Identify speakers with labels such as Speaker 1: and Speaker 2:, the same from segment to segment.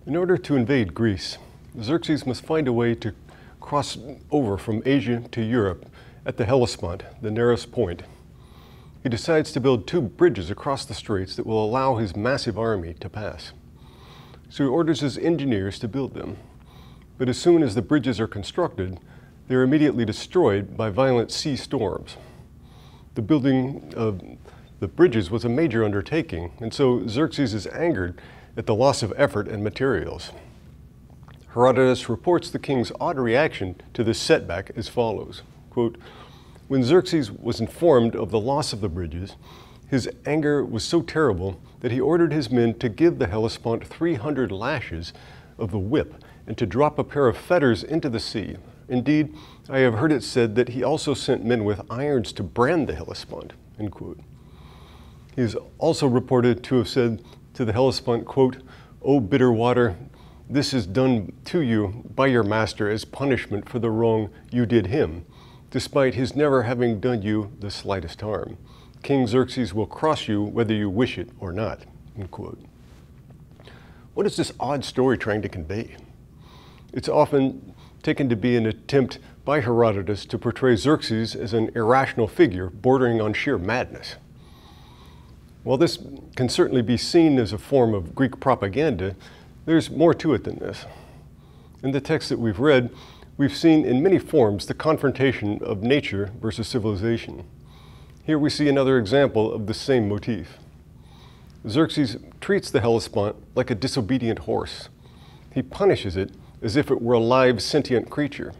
Speaker 1: In order to invade Greece, Xerxes must find a way to cross over from Asia to Europe at the Hellespont, the nearest point. He decides to build 2 bridges across the straits that will allow his massive army to pass. So he orders his engineers to build them. But as soon as the bridges are constructed, they are immediately destroyed by violent sea storms. The building of the bridges was a major undertaking, and so Xerxes is angered at the loss of effort and materials. Herodotus reports the king's odd reaction to this setback as follows, quote, "When Xerxes was informed of the loss of the bridges, his anger was so terrible that he ordered his men to give the Hellespont 300 lashes of the whip and to drop a pair of fetters into the sea. Indeed, I have heard it said that he also sent men with irons to brand the Hellespont," end quote. He is also reported to have said to the Hellespont, quote, "O bitter water, this is done to you by your master as punishment for the wrong you did him, despite his never having done you the slightest harm. King Xerxes will cross you whether you wish it or not," end quote. What is this odd story trying to convey? It's often taken to be an attempt by Herodotus to portray Xerxes as an irrational figure bordering on sheer madness. While this can certainly be seen as a form of Greek propaganda, there's more to it than this. In the text that we've read, we've seen in many forms the confrontation of nature versus civilization. Here we see another example of the same motif. Xerxes treats the Hellespont like a disobedient horse. He punishes it as if it were a live, sentient creature.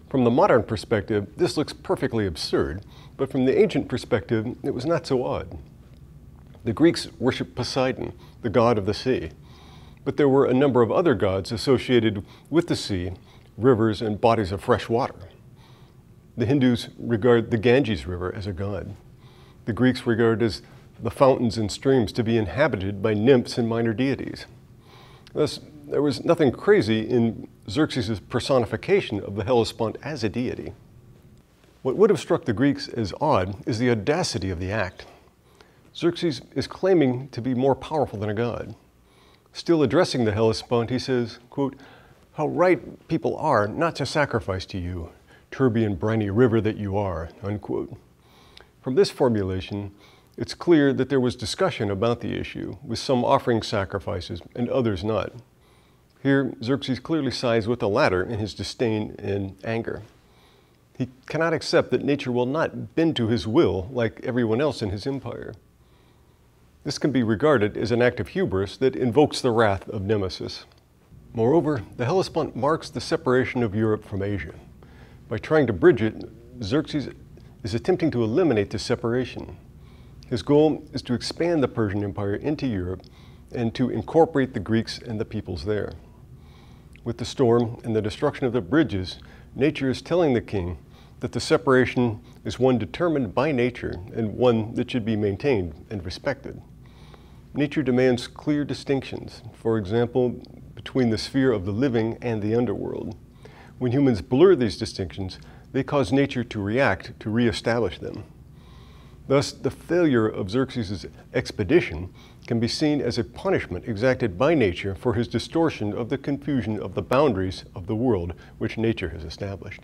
Speaker 1: From the modern perspective, this looks perfectly absurd, but from the ancient perspective, it was not so odd. The Greeks worshiped Poseidon, the god of the sea, but there were a number of other gods associated with the sea, rivers, and bodies of fresh water. The Hindus regard the Ganges River as a god. The Greeks regard as the fountains and streams to be inhabited by nymphs and minor deities. Thus, there was nothing crazy in Xerxes' personification of the Hellespont as a deity. What would have struck the Greeks as odd is the audacity of the act. Xerxes is claiming to be more powerful than a god. Still addressing the Hellespont, he says, quote, "How right people are not to sacrifice to you, turbid and briny river that you are," unquote. From this formulation, it's clear that there was discussion about the issue, with some offering sacrifices and others not. Here, Xerxes clearly sides with the latter in his disdain and anger. He cannot accept that nature will not bend to his will like everyone else in his empire. This can be regarded as an act of hubris that invokes the wrath of Nemesis. Moreover, the Hellespont marks the separation of Europe from Asia. By trying to bridge it, Xerxes is attempting to eliminate this separation. His goal is to expand the Persian Empire into Europe and to incorporate the Greeks and the peoples there. With the storm and the destruction of the bridges, nature is telling the king that the separation is one determined by nature and one that should be maintained and respected. Nature demands clear distinctions, for example, between the sphere of the living and the underworld. When humans blur these distinctions, they cause nature to react to reestablish them. Thus, the failure of Xerxes' expedition can be seen as a punishment exacted by nature for his distortion of the confusion of the boundaries of the world which nature has established.